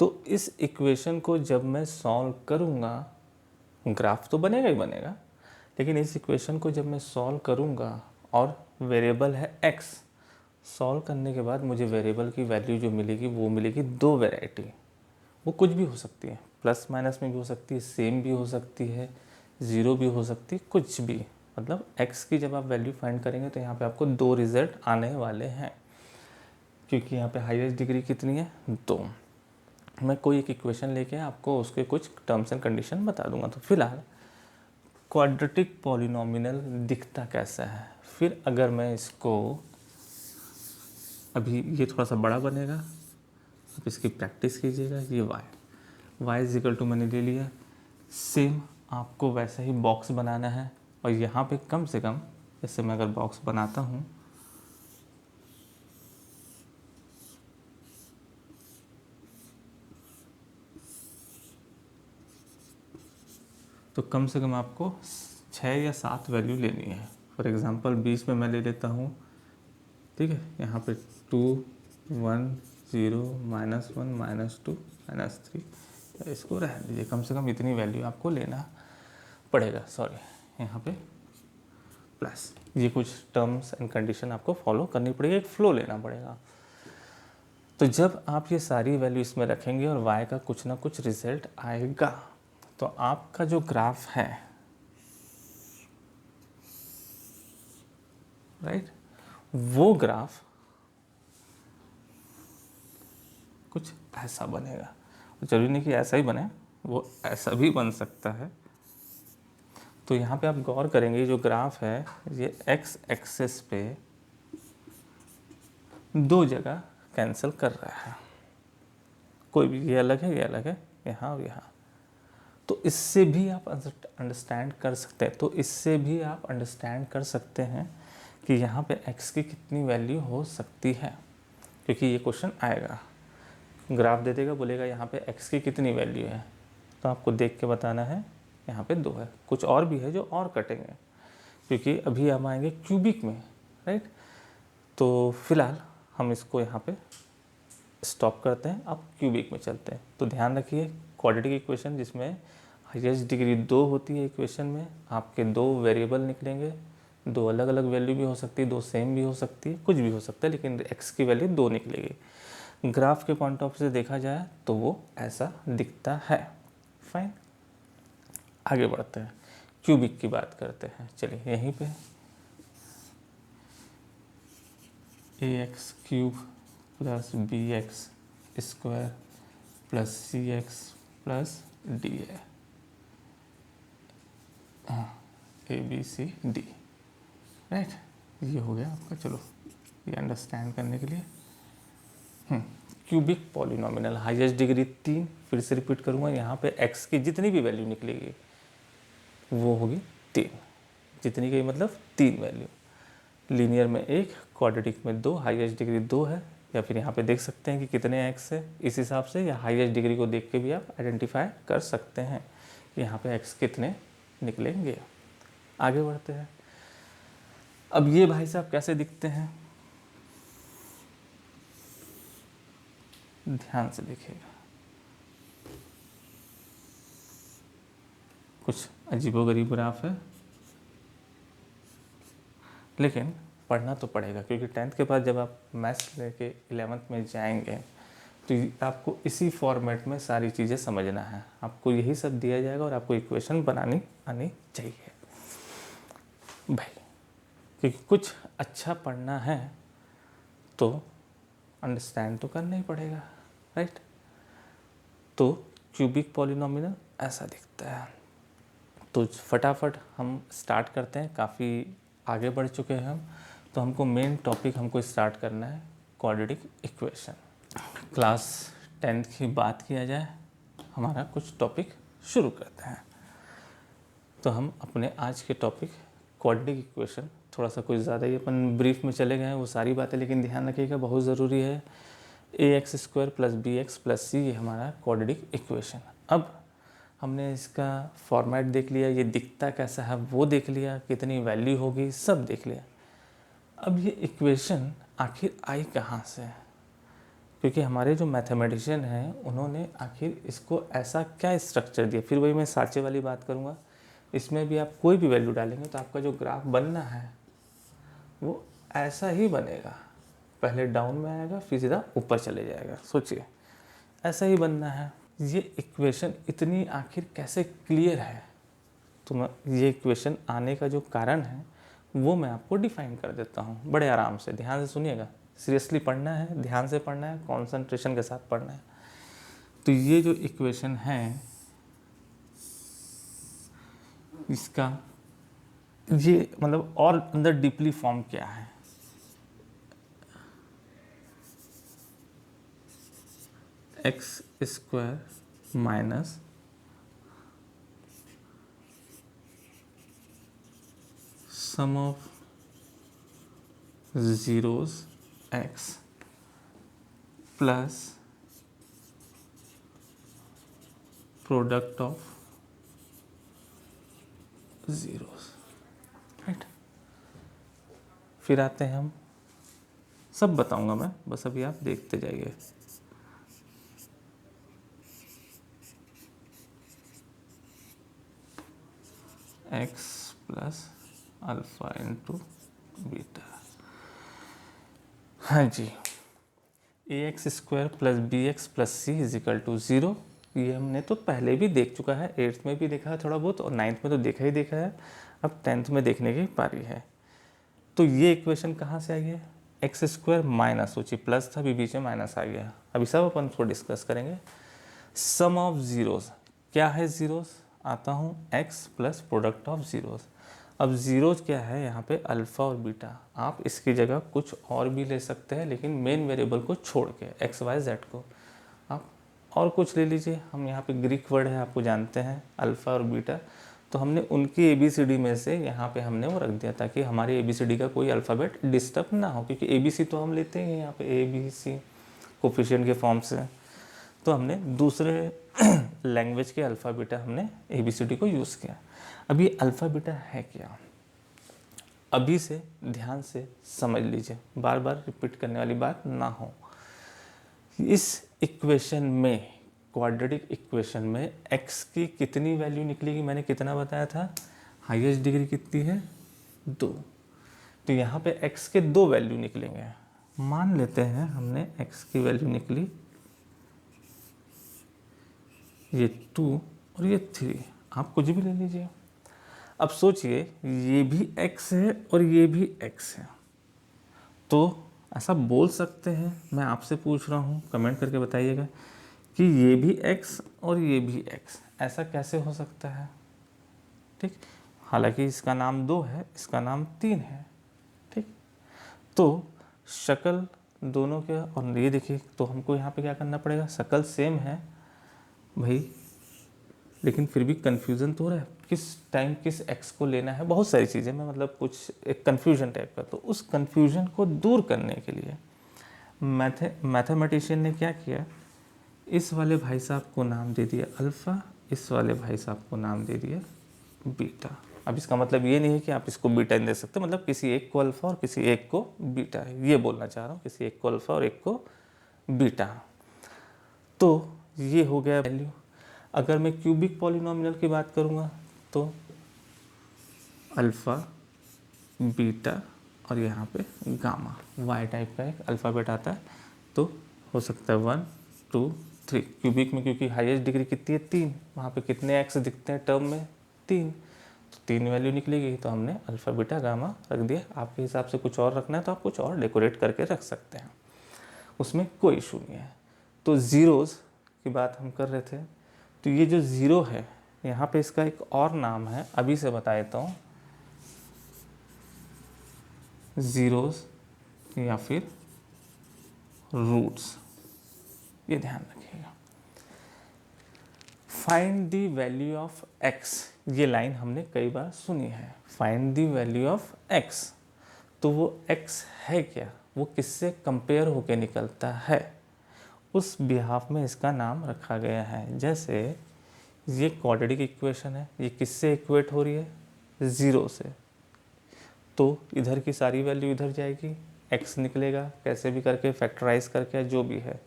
तो इस इक्वेशन को जब मैं सॉल्व करूँगा, ग्राफ तो बनेगा ही बनेगा, लेकिन इस इक्वेशन को जब मैं सॉल्व करूँगा और वेरिएबल है x, सॉल्व करने के बाद मुझे वेरिएबल की वैल्यू जो मिलेगी वो मिलेगी 2 वैरायटी। वो कुछ भी हो सकती है, प्लस माइनस में भी हो सकती है, सेम भी हो सकती है, ज़ीरो भी हो सकती है, कुछ भी। मतलब x की जब आप वैल्यू फाइंड करेंगे तो यहाँ पे आपको 2 रिजल्ट आने वाले हैं, क्योंकि यहाँ पे हाईएस्ट डिग्री कितनी है? 2। मैं कोई एक इक्वेशन लेके आपको उसके कुछ टर्म्स एंड कंडीशन बता दूंगा। तो फिलहाल क्वाड्रेटिक पॉलिनोमियल दिखता कैसा है, फिर अगर मैं इसको, अभी ये थोड़ा सा बड़ा बनेगा, आप इसकी प्रैक्टिस कीजिएगा। ये y इज इक्वल टू मैंने ले लिया, सेम आपको वैसा ही बॉक्स बनाना है। और यहाँ पे कम से कम, जैसे मैं अगर बॉक्स बनाता हूँ तो कम से कम आपको 6 या 7 वैल्यू लेनी है। फॉर एग्ज़ाम्पल 20 में मैं ले लेता हूँ, ठीक है, यहाँ पे 2, 1, 0, -1, -2, -3, इसको रहने दीजिए। कम से कम इतनी वैल्यू आपको लेना पड़ेगा। सॉरी, यहाँ पे प्लस, ये कुछ टर्म्स एंड कंडीशन आपको फॉलो करनी पड़ेगी, एक फ्लो लेना पड़ेगा। तो जब आप ये सारी वैल्यू इसमें रखेंगे और y का कुछ ना कुछ रिजल्ट आएगा, तो आपका जो ग्राफ है, राइट, वो ग्राफ कुछ ऐसा बनेगा। जरूरी नहीं कि ऐसा ही बने, वो ऐसा भी बन सकता है। तो यहाँ पे आप गौर करेंगे, जो ग्राफ है ये x एक्सिस पे 2 जगह कैंसिल कर रहा है, कोई भी, ये अलग है, ये अलग है, यहाँ और यहाँ। तो इससे भी आप अंडरस्टैंड कर सकते हैं, तो इससे भी आप अंडरस्टैंड कर सकते हैं कि यहाँ पे x की कितनी वैल्यू हो सकती है, क्योंकि ये क्वेश्चन आएगा, ग्राफ दे देगा, बोलेगा यहाँ पे x की कितनी वैल्यू है, तो आपको देख के बताना है यहाँ पे 2 है। कुछ और भी है जो और कटेंगे, क्योंकि अभी हम आएंगे क्यूबिक में, राइट। तो फिलहाल हम इसको यहाँ पे स्टॉप करते हैं, अब क्यूबिक में चलते हैं। तो ध्यान रखिए, क्वाड्रेटिक इक्वेशन जिसमें हाईएस्ट डिग्री 2 होती है, इक्वेशन में आपके 2 वेरिएबल निकलेंगे, 2 अलग अलग वैल्यू भी हो सकती है, 2 सेम भी हो सकती है, कुछ भी हो सकता है, लेकिन x की वैल्यू 2 निकलेगी। ग्राफ के पॉइंट ऑफ से देखा जाए तो वो ऐसा दिखता है। फाइन, आगे बढ़ते हैं, क्यूबिक की बात करते हैं। चलिए यहीं पे ax³ + bx² + cx + d है, ABCD, राइट। ये हो गया आपका, चलो ये अंडरस्टैंड करने के लिए। क्यूबिक पॉलिनोमियल, हाईएस्ट डिग्री 3, फिर से रिपीट करूँगा, यहाँ पे x की जितनी भी वैल्यू निकलेगी वो होगी 3, जितनी की मतलब 3 वैल्यू। लीनियर में 1, क्वाड्रेटिक में 2, हाईएस्ट डिग्री 2 है, या फिर यहाँ पे देख सकते हैं कि कितने x है, इस हिसाब से, या हाईएस्ट डिग्री को देख के भी आप आइडेंटिफाई कर सकते हैं कि यहाँ पे x कितने निकलेंगे। आगे बढ़ते हैं। अब ये भाई साहब कैसे दिखते हैं, ध्यान से देखिएगा, कुछ अजीबोगरीब ग्राफ है, लेकिन पढ़ना तो पड़ेगा, क्योंकि 10th के बाद जब आप मैथ्स लेके 11th में जाएंगे तो आपको इसी फॉर्मेट में सारी चीज़ें समझना है। आपको यही सब दिया जाएगा और आपको इक्वेशन बनानी आनी चाहिए भाई, क्योंकि कुछ अच्छा पढ़ना है तो अंडरस्टैंड तो करना ही पड़ेगा, राइट। तो क्यूबिक पॉलिनोमियल ऐसा दिखता है। तो फटाफट हम स्टार्ट करते हैं, काफ़ी आगे बढ़ चुके हैं हम, तो हमको मेन टॉपिक हमको स्टार्ट करना है क्वाड्रेटिक इक्वेशन। क्लास 10th की बात किया जाए, हमारा कुछ टॉपिक शुरू करते हैं। तो हम अपने आज के टॉपिक क्वाड्रेटिक इक्वेशन थोड़ा सा कुछ ज़्यादा ही अपन ब्रीफ में चले गए हैं वो सारी बातें, लेकिन ध्यान रखिएगा बहुत ज़रूरी है। ax² + bx + c ये हमारा क्वाड्रेटिक इक्वेशन। अब हमने इसका फॉर्मेट देख लिया, ये दिखता कैसा है वो देख लिया, कितनी वैल्यू होगी सब देख लिया। अब ये इक्वेशन आखिर आई कहाँ से, क्योंकि हमारे जो मैथमेटिशियन हैं उन्होंने आखिर इसको ऐसा क्या स्ट्रक्चर दिया। फिर वही मैं सांचे वाली बात करूँगा, इसमें भी आप कोई भी वैल्यू डालेंगे तो आपका जो ग्राफ बनना है वो ऐसा ही बनेगा, पहले डाउन में आएगा फिर सीधा ऊपर चले जाएगा। सोचिए ऐसा ही बनना है। ये इक्वेशन इतनी आखिर कैसे क्लियर है, तो मैं ये इक्वेशन आने का जो कारण है वो मैं आपको डिफाइन कर देता हूँ बड़े आराम से। ध्यान से सुनिएगा, सीरियसली पढ़ना है, ध्यान से पढ़ना है, कॉन्सेंट्रेशन के साथ पढ़ना है। तो ये जो इक्वेशन है इसका ये मतलब और अंदर डीपली फॉर्म क्या है, x² minus sum of zeros x plus product of zeros, right. फिर आते हैं हम, सब बताऊंगा मैं, बस अभी आप देखते जाइए। x plus alpha into beta, हाँ जी। ax² + bx + c = 0। ये हमने तो पहले भी देख चुका है, 8th में भी देखा है थोड़ा बहुत, और 9th में तो देखा ही देखा है, अब 10th में देखने की पारी है। तो ये इक्वेशन कहाँ से आई है, x² माइनस, सोचिए प्लस था, अभी बीच में माइनस आ गया। अभी सब अपन उसको डिस्कस करेंगे। सम ऑफ ज़ीरोज़, क्या है ज़ीरोज़, आता हूँ x plus product of zeros. अब ज़ीरोज़ क्या है यहाँ पे, अल्फ़ा और बीटा। आप इसकी जगह कुछ और भी ले सकते हैं, लेकिन मेन वेरिएबल को छोड़ के x y z को आप और कुछ ले लीजिए। हम यहाँ पे ग्रीक वर्ड है आपको जानते हैं, अल्फ़ा और बीटा, तो हमने उनकी ABCD में से यहाँ पे हमने वो रख दिया ताकि हमारी ABCD का कोई अल्फ़ाबेट डिस्टर्ब ना हो, क्योंकि ABC तो हम लेते हैं यहाँ पे ABC कोफिशिएंट के फॉर्म से। तो हमने दूसरे लैंग्वेज के अल्फ़ा बीटा हमने ABCD को यूज़ किया। अब ये अल्फ़ा बीटा है क्या, अभी से ध्यान से समझ लीजिए, बार बार रिपीट करने वाली बात ना हो। इस इक्वेशन में, क्वाड्रेटिक इक्वेशन में x की कितनी वैल्यू निकलेगी, मैंने कितना बताया था, हाईएस्ट डिग्री कितनी है, 2। तो यहाँ पे x के 2 वैल्यू निकलेंगे। मान लेते हैं हमने x की वैल्यू निकली ये 2 और ये 3, आप कुछ भी ले लीजिए। अब सोचिए ये भी x है और ये भी x है, तो ऐसा बोल सकते हैं, मैं आपसे पूछ रहा हूँ, कमेंट करके बताइएगा कि ये भी x और ये भी x, ऐसा कैसे हो सकता है। ठीक, हालांकि इसका नाम 2 है, इसका नाम 3 है। ठीक, तो शक्ल दोनों के, और ये देखिए, तो हमको यहाँ पे क्या करना पड़ेगा, शक्ल सेम है भाई, लेकिन फिर भी कन्फ्यूज़न तो हो रहा है, किस टाइम किस x को लेना है, बहुत सारी चीज़ें में, मतलब कुछ एक कन्फ्यूजन टाइप का। तो उस कन्फ्यूजन को दूर करने के लिए मैथमेटिशियन ने क्या किया, इस वाले भाई साहब को नाम दे दिया अल्फ़ा, इस वाले भाई साहब को नाम दे दिया बीटा। अब इसका मतलब ये नहीं है कि आप इसको बीटा नहीं दे सकते, मतलब किसी एक को अल्फ़ा और किसी एक को बीटा है, ये बोलना चाह रहा हूँ, किसी एक को अल्फ़ा और एक को बीटा। तो ये हो गया वैल्यू। अगर मैं क्यूबिक पॉलिनोमियल की बात करूँगा तो अल्फ़ा, बीटा और यहाँ पे गामा, वाई टाइप का एक अल्फ़ाबेट आता है, तो हो सकता है 1 2 3। क्यूबिक में क्योंकि हाईएस्ट डिग्री कितनी है, 3, वहाँ पे कितने एक्स दिखते हैं टर्म में, 3, तो 3 वैल्यू निकलेगी। तो हमने अल्फ़ा बीटा गामा रख दिया। आपके हिसाब से कुछ और रखना है तो आप कुछ और डेकोरेट करके रख सकते हैं, उसमें कोई इशू नहीं है। तो ज़ीरोज़ की बात हम कर रहे थे, तो ये जो ज़ीरो है यहाँ पे इसका एक और नाम है, अभी से बता देता हूँ, ज़ीरोज़ या फिर रूट्स, ये ध्यान रखिएगा। Find the value of x, ये लाइन हमने कई बार सुनी है, find the value of x। तो वो x है क्या, वो किससे कंपेयर होके निकलता है, उस बिहाफ में इसका नाम रखा गया है। जैसे ये क्वाड्रेटिक इक्वेशन है, ये किससे इक्वेट हो रही है, 0 से, तो इधर की सारी वैल्यू इधर जाएगी, x निकलेगा कैसे भी करके, फैक्टराइज करके, जो भी है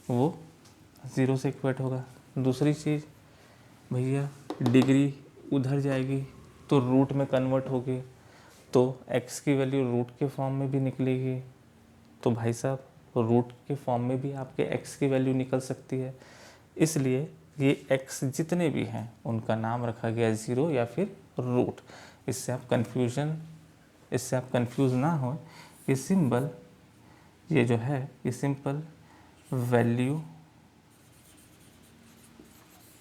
वो 0 से इक्वेट होगा। दूसरी चीज़ भैया डिग्री उधर जाएगी तो रूट में कन्वर्ट होगी, तो x की वैल्यू रूट के फॉर्म में भी निकलेगी, तो भाई साहब रूट के फॉर्म में भी आपके x की वैल्यू निकल सकती है। इसलिए ये x जितने भी हैं उनका नाम रखा गया 0 या फिर रूट। इससे आप कंफ्यूज ना हो। ये सिंबल, ये जो है ये सिंपल वैल्यू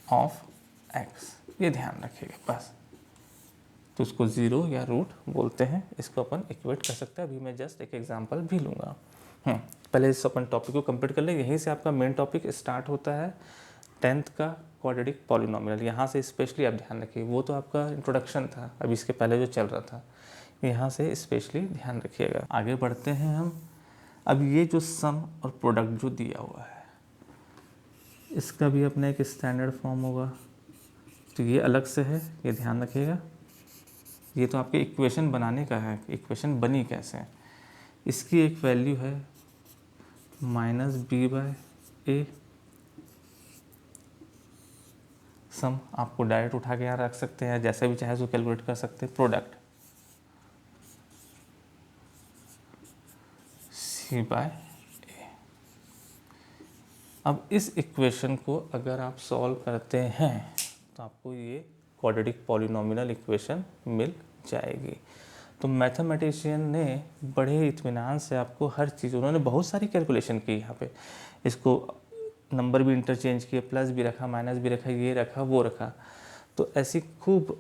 ऑफ x, ये ध्यान रखिएगा बस। तो उसको 0 या रूट बोलते हैं, इसको अपन इक्वेट कर सकते हैं। अभी मैं जस्ट एक एग्जांपल भी लूँगा। पहले इस अपन टॉपिक को कंप्लीट कर लें। यहीं से आपका मेन टॉपिक स्टार्ट होता है 10th का क्वाड्रेटिक पॉलिनोमियल। यहाँ से स्पेशली आप ध्यान रखिए, वो तो आपका इंट्रोडक्शन था, अभी इसके पहले जो चल रहा था, यहाँ से स्पेशली ध्यान रखिएगा। आगे बढ़ते हैं हम। अब ये जो सम और प्रोडक्ट जो दिया हुआ है, इसका भी अपना एक स्टैंडर्ड फॉर्म होगा, तो ये अलग से है, ये ध्यान रखिएगा। ये तो आपके इक्वेशन बनाने का है, इक्वेशन बनी कैसे। इसकी एक वैल्यू है -b/a। सम आपको डायरेक्ट उठा के यहाँ रख सकते हैं, जैसे भी चाहे उसको कैलकुलेट कर सकते हैं। Product c/a। अब इस इक्वेशन को अगर आप सॉल्व करते हैं तो आपको ये क्वाड्रेटिक पॉलिनोमियल इक्वेशन मिल जाएगी। तो मैथमेटिशियन ने बड़े इत्मीनान से आपको हर चीज़, उन्होंने बहुत सारी कैलकुलेशन की यहाँ पे, इसको नंबर भी इंटरचेंज किए, प्लस भी रखा, माइनस भी रखा, ये रखा, वो रखा। तो ऐसी खूब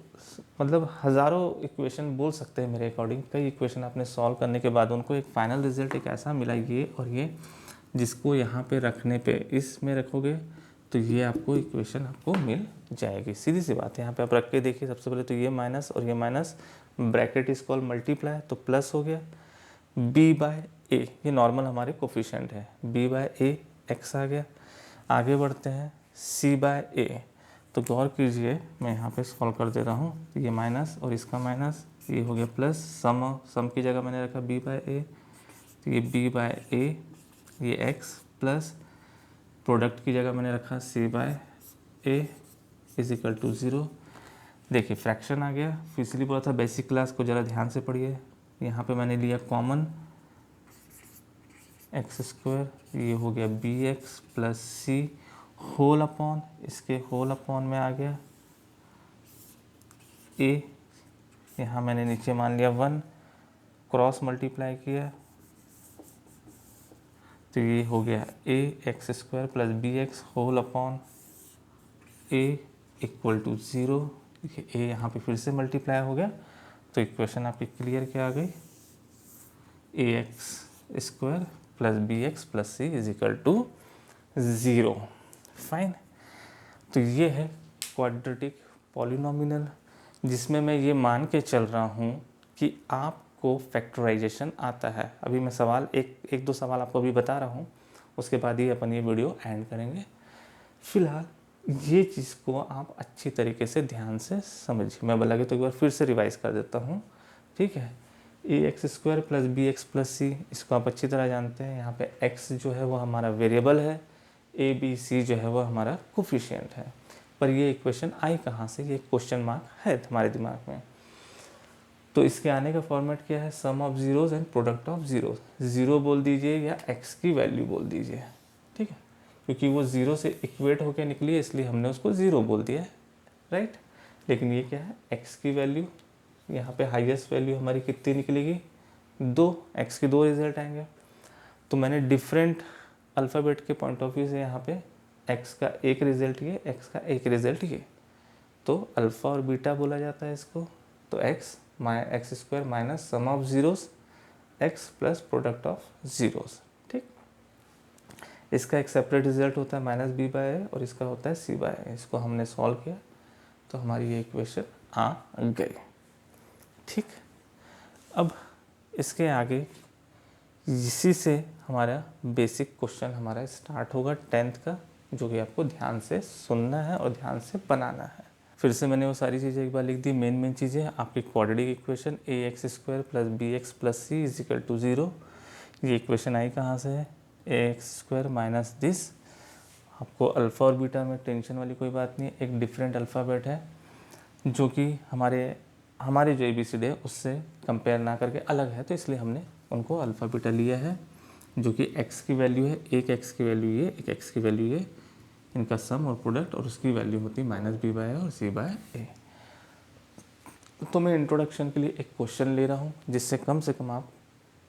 मतलब हज़ारों इक्वेशन बोल सकते हैं मेरे अकॉर्डिंग। कई इक्वेशन आपने सॉल्व करने के बाद उनको एक फाइनल रिजल्ट एक ऐसा मिला, ये और ये, जिसको यहाँ पे रखने पे इसमें रखोगे तो ये आपको इक्वेशन आपको मिल जाएगी। सीधी सी बात है। यहाँ पे आप रख के देखिए, सबसे पहले तो ये माइनस और ये minus, bracket is called multiply, तो प्लस हो गया b/a, ये नॉर्मल हमारे कोफिशिएंट है, b/a x आ गया। आगे बढ़ते हैं c/a, तो गौर कीजिए मैं यहाँ पे सॉल्व कर दे रहा हूँ, तो ये माइनस और इसका माइनस, ये हो गया प्लस, सम की जगह मैंने रखा b/a, तो ये b/a, ये x प्लस प्रोडक्ट की जगह मैंने रखा c/a इज इक्वल टू 0। देखिए फ्रैक्शन आ गया, फिर इसलिए बोला था बेसिक क्लास को ज़रा ध्यान से पढ़िए। यहाँ पे मैंने लिया कॉमन x², ये हो गया bx plus c whole upon, इसके होल अपॉन में आ गया a, यहाँ मैंने नीचे मान लिया 1, क्रॉस मल्टीप्लाई किया तो ये हो गया ax² plus bx whole upon a equal to 0। देखिए a यहाँ पे फिर से मल्टीप्लाई हो गया, तो इक्वेशन आपकी क्लियर क्या आ गई, ax² plus bx plus c is equal to 0। Fine. तो ये है क्वाड्रेटिक पॉलिनोमियल, जिसमें मैं ये मान के चल रहा हूँ कि आपको फैक्टराइजेशन आता है। अभी मैं सवाल एक दो सवाल आपको अभी बता रहा हूँ, उसके बाद ही अपन ये वीडियो एंड करेंगे। फिलहाल ये चीज़ को आप अच्छी तरीके से ध्यान से समझिए। मैं बोला कि तो एक बार फिर से रिवाइज कर देता हूँ, ठीक है। ax² plus bx plus c, इसको आप अच्छी तरह जानते हैं। यहाँ पे x जो है वो हमारा वेरिएबल है, a b c जो है वो हमारा कोफिशिएंट है। पर ये इक्वेशन आई कहाँ से, ये क्वेश्चन मार्क है हमारे दिमाग में। तो इसके आने का फॉर्मेट क्या है, sum of zeros and product of zeros. 0 बोल दीजिए या x की वैल्यू बोल दीजिए, ठीक है, क्योंकि वो 0 से इक्वेट होकर निकली है इसलिए हमने उसको 0 बोल दिया है, राइट। लेकिन ये क्या है, x की वैल्यू, यहाँ पे हाईएस्ट वैल्यू हमारी कितनी निकलेगी, 2, x के 2 रिजल्ट आएंगे। तो मैंने डिफरेंट अल्फ़ाबेट के पॉइंट ऑफ व्यू से यहाँ पे x का एक रिजल्ट ये, x का एक रिजल्ट ये, तो अल्फ़ा और बीटा बोला जाता है इसको। तो x² minus sum of zeros x plus product of zeros, ठीक। इसका एक सेपरेट रिजल्ट होता है -b/a और इसका होता है c/a। इसको हमने सॉल्व किया तो हमारी ये इक्वेशन आ गई, ठीक। अब इसके आगे इसी से हमारा बेसिक क्वेश्चन हमारा स्टार्ट होगा 10th का, जो कि आपको ध्यान से सुनना है और ध्यान से बनाना है। फिर से मैंने वो सारी चीज़ें एक बार लिख दी। मेन चीज़ें आपकी quadratic equation ax² + bx + c = 0। ये इक्वेशन आई कहाँ से है? ax² - this. आपको अल्फ़ा और बीटा में टेंशन वाली कोई बात नहीं है, एक डिफरेंट अल्फ़ाबेट है जो कि हमारे जो ABCD है उससे कंपेयर ना करके अलग है, तो इसलिए हमने उनको अल्फ़ा बीटा लिया है, जो कि x की वैल्यू है, एक x की वैल्यू ये, एक x की वैल्यू ये, इनका सम और प्रोडक्ट, और उसकी वैल्यू होती है -b/a और c/a। तो मैं इंट्रोडक्शन के लिए एक क्वेश्चन ले रहा हूँ, जिससे कम से कम आप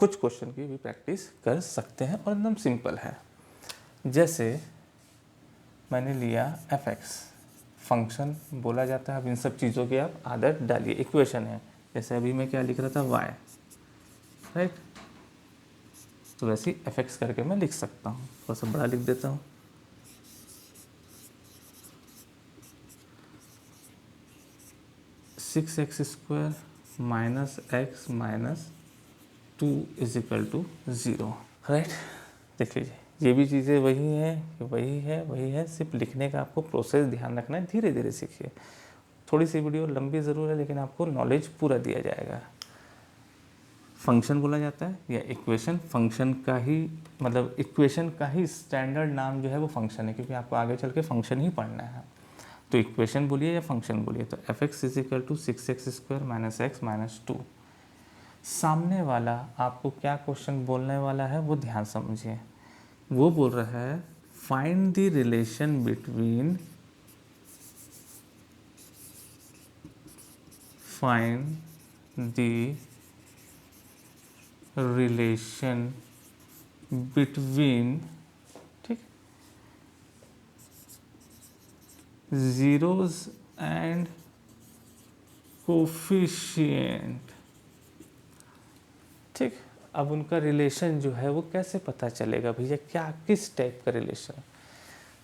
कुछ क्वेश्चन की भी प्रैक्टिस कर सकते हैं और एकदम सिंपल है। जैसे मैंने लिया fx, फंक्शन बोला जाता है। अब इन सब चीज़ों की आप आदत डालिए। इक्वेशन है, जैसे अभी मैं क्या लिख रहा था y, राइट, तो वैसे ही fx करके मैं लिख सकता हूँ। थोड़ा सा बड़ा लिख देता हूँ। (6x² - x - 2 = 0), right. देख लीजिए, ये भी चीज़ें वही है, सिर्फ लिखने का आपको प्रोसेस ध्यान रखना है। धीरे धीरे सीखिए। थोड़ी सी वीडियो लंबी ज़रूर है, लेकिन आपको नॉलेज पूरा दिया जाएगा। फंक्शन बोला जाता है या इक्वेशन, फंक्शन का ही मतलब इक्वेशन का ही स्टैंडर्ड नाम जो है वो फंक्शन है, क्योंकि आपको आगे चल के फंक्शन ही पढ़ना है। तो इक्वेशन बोलिए या फंक्शन बोलिए, तो fx = 6x² - x - 2। सामने वाला आपको क्या क्वेश्चन बोलने वाला है वो ध्यान समझिए। वो बोल रहा है फाइंड द रिलेशन बिटवीन ठीक, zeros and कोफिशिएंट। ठीक, अब उनका रिलेशन जो है वो कैसे पता चलेगा भैया, क्या किस टाइप का रिलेशन?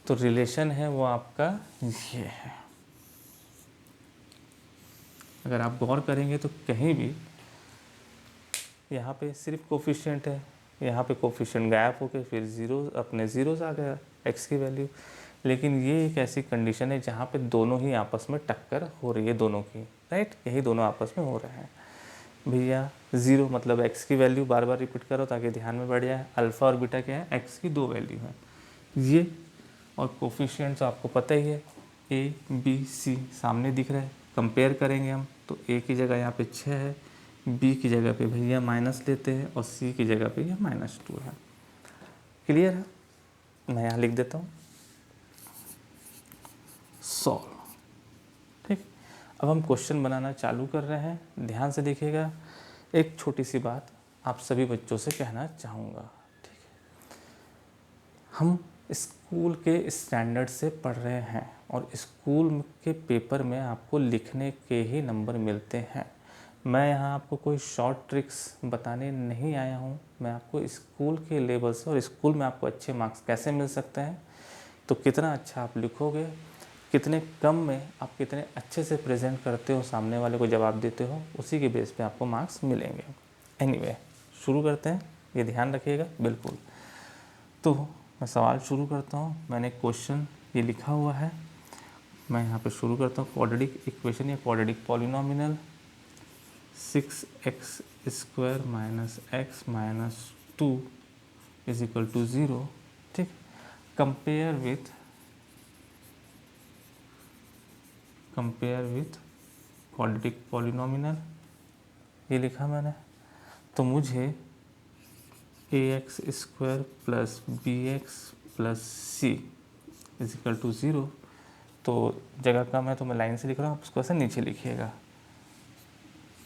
तो रिलेशन है वो आपका ये है। अगर आप गौर करेंगे तो कहीं भी यहाँ पे सिर्फ कोफिशिएंट है, यहाँ पे कोफिशिएंट गायब होकर फिर ज़ीरोज़ आ गया x की वैल्यू। लेकिन ये एक ऐसी कंडीशन है जहाँ पे दोनों ही आपस में टक्कर हो रही है, दोनों की, राइट, यही दोनों आपस में हो रहे हैं। भैया 0 मतलब x की वैल्यू, बार बार रिपीट करो ताकि ध्यान में बढ़ जाए। अल्फ़ा और बीटा क्या है? x की 2 वैल्यू है ये, और कोफिशिएंट्स आपको पता ही है, a b c सामने दिख रहा है। कंपेयर करेंगे हम तो a की जगह यहाँ पे 6 है, b की जगह पे भैया माइनस लेते हैं, और c की जगह पे ये -2 है। क्लियर है? मैं यहाँ लिख देता हूँ सॉल्व। ठीक, अब हम क्वेश्चन बनाना चालू कर रहे हैं। ध्यान से देखिएगा। एक छोटी सी बात आप सभी बच्चों से कहना चाहूँगा। ठीक है, हम स्कूल के स्टैंडर्ड से पढ़ रहे हैं, और स्कूल के पेपर में आपको लिखने के ही नंबर मिलते हैं। मैं यहाँ आपको कोई शॉर्ट ट्रिक्स बताने नहीं आया हूँ। मैं आपको स्कूल के लेवल से, और स्कूल में आपको अच्छे मार्क्स कैसे मिल सकते हैं, तो कितना अच्छा आप लिखोगे, कितने कम में आप कितने अच्छे से प्रेजेंट करते हो, सामने वाले को जवाब देते हो, उसी के बेस पे आपको मार्क्स मिलेंगे। एनीवे, शुरू करते हैं, ये ध्यान रखिएगा बिल्कुल। तो मैं सवाल शुरू करता हूँ। मैंने क्वेश्चन ये लिखा हुआ है, मैं यहाँ पे शुरू करता हूँ। क्वाड्रेटिक इक्वेशन या क्वाड्रेटिक पॉलिनोमियल 6x² - x - 2 = 0। ठीक, कंपेयर विथ क्वाड्रेटिक पॉलिनोमियल, ये लिखा मैंने। तो मुझे ax² + bx + c = 0। तो जगह कम है तो मैं लाइन से लिख रहा हूँ, आप उसको ऐसे नीचे लिखिएगा।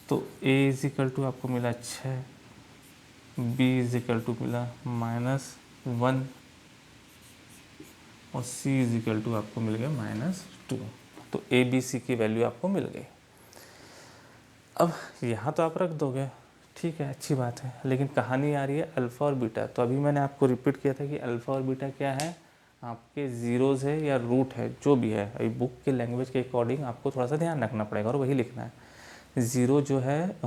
तो a = आपको मिला 6, b = मिला -1, और c = आपको मिल गया -2। तो a b c की वैल्यू आपको मिल गई। अब यहाँ तो आप रख दोगे, ठीक है, अच्छी बात है, लेकिन कहानी आ रही है अल्फ़ा और बीटा। तो अभी मैंने आपको रिपीट किया था कि अल्फ़ा और बीटा क्या है, आपके ज़ीरोज़ है या रूट है, जो भी है। अभी बुक के लैंग्वेज के अकॉर्डिंग आपको थोड़ा सा ध्यान रखना पड़ेगा और वही लिखना है। ज़ीरो जो है,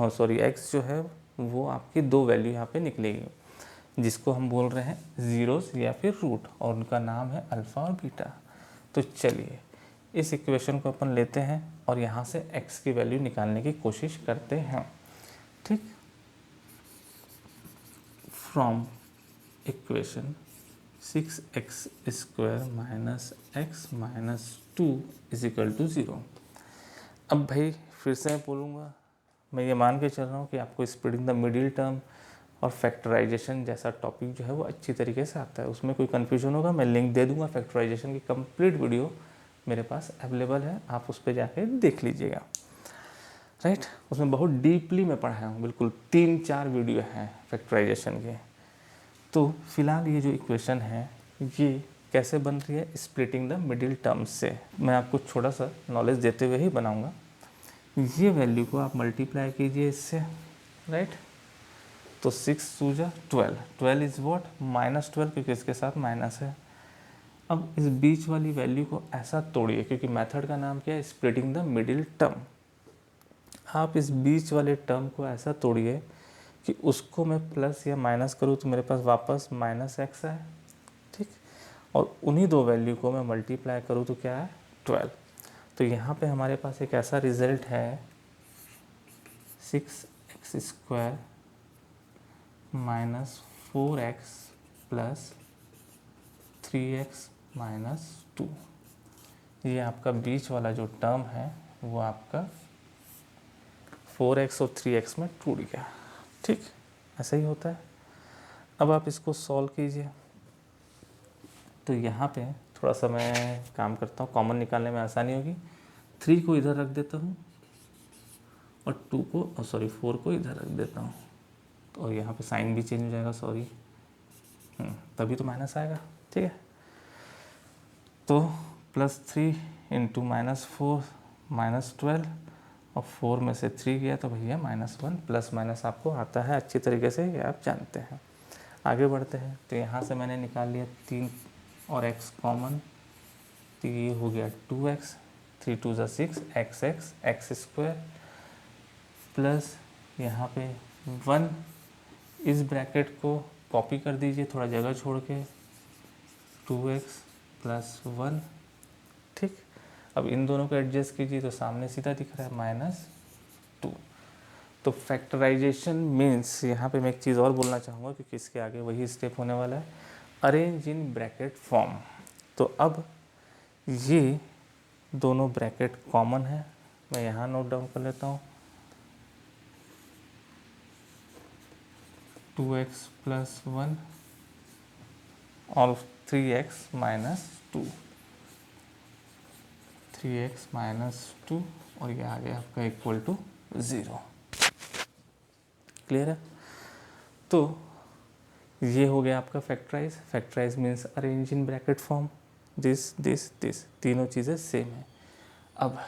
एक्स जो है वो आपकी दो वैल्यू यहाँ पे निकलेगी, जिसको हम बोल रहे हैं ज़ीरोस या फिर रूट, और उनका नाम है अल्फ़ा और बीटा। तो चलिए इस इक्वेशन को अपन लेते हैं और यहाँ से x की वैल्यू निकालने की कोशिश करते हैं। ठीक, from equation 6x² minus x minus 2 is equal to 0। अब भाई फिर से मैं बोलूँगा, मैं ये मान के चल रहा हूँ कि आपको स्प्लिटिंग द मिडिल टर्म और फैक्टराइजेशन जैसा टॉपिक जो है वो अच्छी तरीके से आता है। उसमें कोई कन्फ्यूजन होगा मैं लिंक दे दूँगा, फैक्टराइजेशन की कंप्लीट वीडियो मेरे पास अवेलेबल है, आप उस पर जाके देख लीजिएगा। राइट, उसमें बहुत डीपली मैं पढ़ाया हूँ, बिल्कुल 3-4 वीडियो हैं फैक्टराइजेशन के। तो फिलहाल ये जो इक्वेशन है ये कैसे बन रही है, स्प्लिटिंग द मिडिल टर्म्स से। मैं आपको थोड़ा सा नॉलेज देते हुए ही बनाऊँगा। ये वैल्यू को आप मल्टीप्लाई कीजिए इससे, राइट। तो 6 2 जा 12, 12 इज़ वॉट -12, क्योंकि इसके साथ माइनस है। अब इस बीच वाली वैल्यू को ऐसा तोड़िए, क्योंकि मेथड का नाम क्या है, स्प्लिटिंग द मिडिल टर्म। आप इस बीच वाले टर्म को ऐसा तोड़िए कि उसको मैं प्लस या माइनस करूँ तो मेरे पास वापस -x है। ठीक, और उन्हीं दो वैल्यू को मैं मल्टीप्लाई करूँ तो क्या है, 12। तो यहाँ पे हमारे पास एक ऐसा रिजल्ट है 6x² minus 4x plus 3x minus 2। ये आपका बीच वाला जो टर्म है वो आपका 4x और 3x में टूट गया। ठीक, ऐसा ही होता है। अब आप इसको सॉल्व कीजिए। तो यहाँ पे थोड़ा सा मैं काम करता हूँ, कॉमन निकालने में आसानी होगी। 3 को इधर रख देता हूँ और 2 को 4 को इधर रख देता हूँ, और यहाँ पे साइन भी चेंज हो जाएगा, सॉरी, तभी तो माइनस आएगा। ठीक है, तो +3 इंटू -4 -12, और 4 में से 3 गया तो भैया -1, प्लस माइनस आपको आता है अच्छी तरीके से, ये आप जानते हैं। आगे बढ़ते हैं। तो यहाँ से मैंने निकाल लिया 3 और x कॉमन, तो ये हो गया 2x, 3 2 ज़ा 6, x² प्लस यहाँ पे 1, इस ब्रैकेट को कॉपी कर दीजिए थोड़ा जगह छोड़ के, 2x प्लस 1। ठीक, अब इन दोनों को एडजस्ट कीजिए तो सामने सीधा दिख रहा है -2। तो फैक्टराइजेशन मीन्स, यहाँ पे मैं एक चीज़ और बोलना चाहूँगा क्योंकि इसके आगे वही स्टेप होने वाला है, अरेंज इन ब्रैकेट फॉर्म। तो अब ये दोनों ब्रैकेट कॉमन है, मैं यहाँ नोट डाउन कर लेता हूँ, 2x प्लस 1 और 3x माइनस 2, 3x माइनस 2, और ये आ गया आपका इक्वल टू 0। क्लियर है? तो ये हो गया आपका factorize. Factorize means arrange in bracket form, this this this, तीनों चीज़ें सेम है। अब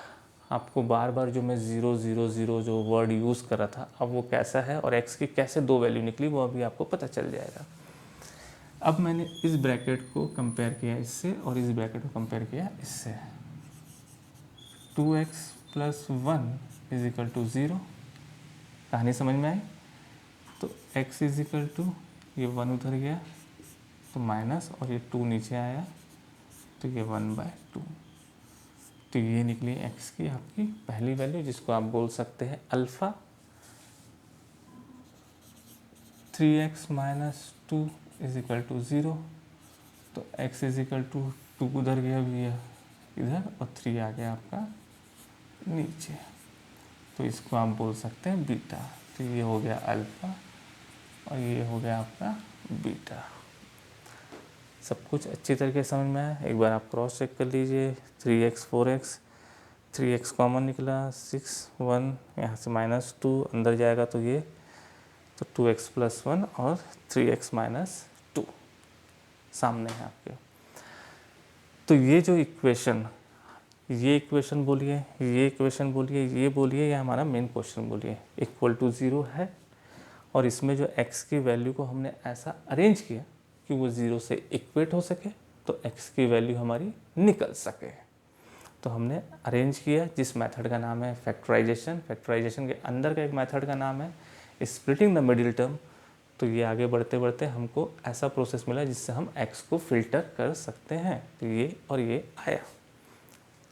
आपको बार बार जो मैं 0 0 0 जो वर्ड यूज़ कर रहा था, अब वो कैसा है और x की कैसे दो वैल्यू निकली वो अभी आपको पता चल जाएगा। अब मैंने इस ब्रैकेट को कंपेयर किया इससे और इस ब्रैकेट को कंपेयर किया इससे, 2x plus 1 is equal to 0। कहानी समझ में आई? तो x इज इक्वल टू, ये 1 उधर गया तो माइनस, और ये 2 नीचे आया तो ये 1/2। तो ये निकली x की आपकी पहली वैल्यू, जिसको आप बोल सकते हैं alpha. 3x minus 2 is equal to 0, तो x इज इक्वल टू 2 उधर गया भैया इधर, और 3 आ गया आपका नीचे, तो इसको आप बोल सकते हैं बीटा। तो ये हो गया अल्फ़ा और ये हो गया आपका बीटा। सब कुछ अच्छी तरीके से समझ में आया? एक बार आप क्रॉस चेक कर लीजिए। 3x 4x, 3x कॉमन निकला, 6 1 यहाँ से -2 अंदर जाएगा तो ये, तो 2x प्लस 1 और 3x माइनस 2 सामने है आपके। तो ये जो इक्वेशन, ये इक्वेशन बोलिए, ये इक्वेशन बोलिए, ये बोलिए, या हमारा मेन क्वेश्चन बोलिए, इक्वल टू 0 है। और इसमें जो x की वैल्यू को हमने ऐसा अरेंज किया कि वो 0 से इक्वेट हो सके, तो x की वैल्यू हमारी निकल सके। तो हमने अरेंज किया, जिस मेथड का नाम है फैक्टराइजेशन। फैक्टराइजेशन के अंदर का एक मेथड का नाम है स्प्लिटिंग द मिडिल टर्म, तो ये आगे बढ़ते बढ़ते हमको ऐसा प्रोसेस मिला जिससे हम x को फिल्टर कर सकते हैं। तो ये और ये आया,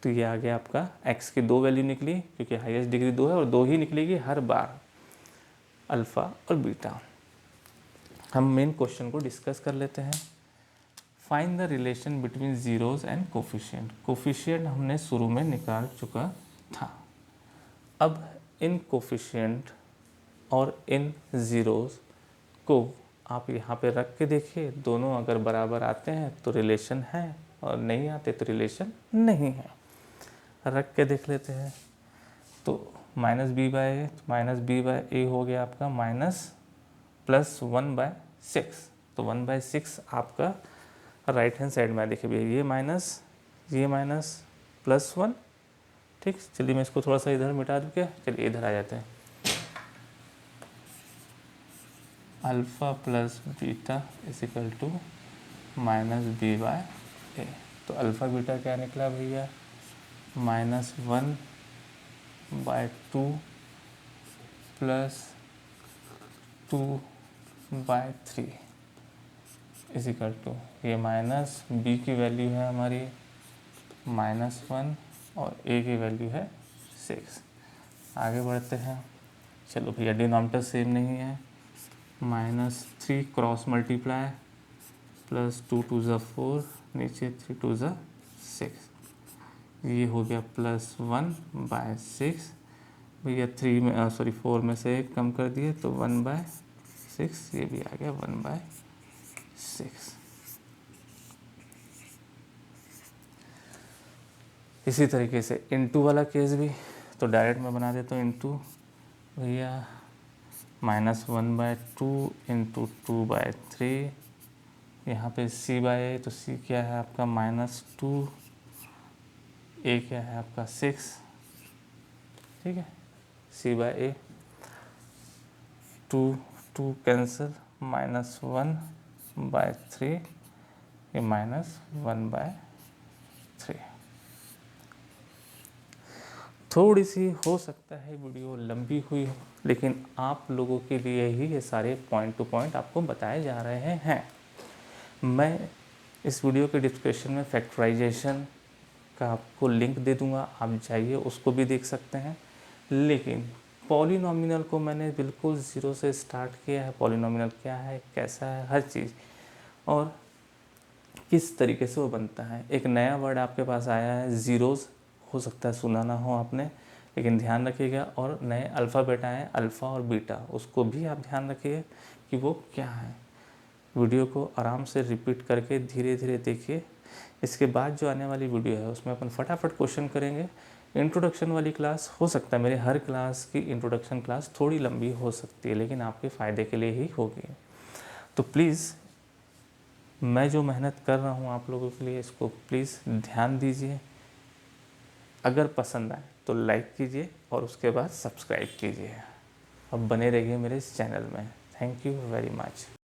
तो ये आ गया आपका x की 2 वैल्यू निकली, क्योंकि हाईएस्ट डिग्री 2 है और 2 ही निकलेगी हर बार, अल्फ़ा और बीटा। हम मेन क्वेश्चन को डिस्कस कर लेते हैं। Find the relation between zeros and coefficient. Coefficient हमने शुरू में निकाल चुका था। अब इन कोफिशिएंट और इन ज़ीरोज़ को आप यहाँ पे रख के देखिए, दोनों अगर बराबर आते हैं तो रिलेशन है, और नहीं आते तो रिलेशन नहीं है। रख के देख लेते हैं। तो minus b by A, minus b by ए हो गया आपका माइनस प्लस 1/6। तो 1/6 आपका राइट हैंड साइड में देखिए भैया, ये माइनस प्लस 1। ठीक, चलिए मैं इसको थोड़ा सा इधर मिटा दूँ क्या, चलिए इधर आ जाते हैं। Alpha plus beta equal to minus b by a. तो अल्फ़ा बीटा क्या निकला भैया, -1/2 प्लस 2/3 इजिकल टू, ये माइनस बी की वैल्यू है हमारी -1 और ए की वैल्यू है 6। आगे बढ़ते हैं। चलो भैया डिनोमिनेटर सेम नहीं है, -3 क्रॉस मल्टीप्लाई प्लस 2 2 ज़ा 4, नीचे 3 2 ज़ा 6, ये हो गया +1/6। भैया 3 में 4 में से 1 कम कर दिए तो 1/6, ये भी आ गया 1/6। इसी तरीके से इनटू वाला केस भी, तो डायरेक्ट मैं बना देता हूँ इनटू भैया, -1/2 इंटू 2/3, यहाँ पे c बाय ए, तो c क्या है आपका -2, a क्या है आपका 6। ठीक है, c बाय ए, 2 2 कैंसिल, -1/3, ये -1/3। थोड़ी सी हो सकता है वीडियो लंबी हुई हो, लेकिन आप लोगों के लिए ही ये सारे पॉइंट टू पॉइंट आपको बताए जा रहे हैं। मैं इस वीडियो के डिस्क्रिप्शन में फैक्टराइजेशन का आपको लिंक दे दूंगा, आप जाइए उसको भी देख सकते हैं। लेकिन पॉलिनॉमिनल को मैंने बिल्कुल ज़ीरो से स्टार्ट किया है, पॉलिनॉमिनल क्या है, कैसा है, हर चीज़, और किस तरीके से वो बनता है। एक नया वर्ड आपके पास आया है ज़ीरोज़, हो सकता है सुना ना हो आपने, लेकिन ध्यान रखिएगा। और नए अल्फ़ाबेट आए हैं अल्फ़ा और बीटा, उसको भी आप ध्यान रखिए कि वो क्या है। वीडियो को आराम से रिपीट करके धीरे धीरे देखिए। इसके बाद जो आने वाली वीडियो है उसमें अपन फटाफट क्वेश्चन करेंगे। इंट्रोडक्शन वाली क्लास हो सकता है, मेरे हर क्लास की इंट्रोडक्शन क्लास थोड़ी लंबी हो सकती है, लेकिन आपके फ़ायदे के लिए ही होगी। तो प्लीज़ मैं जो मेहनत कर रहा हूँ आप लोगों के लिए, इसको प्लीज़ ध्यान दीजिए। अगर पसंद आए तो लाइक कीजिए और उसके बाद सब्सक्राइब कीजिए। अब बने रहिए मेरे इस चैनल में। Thank you very much.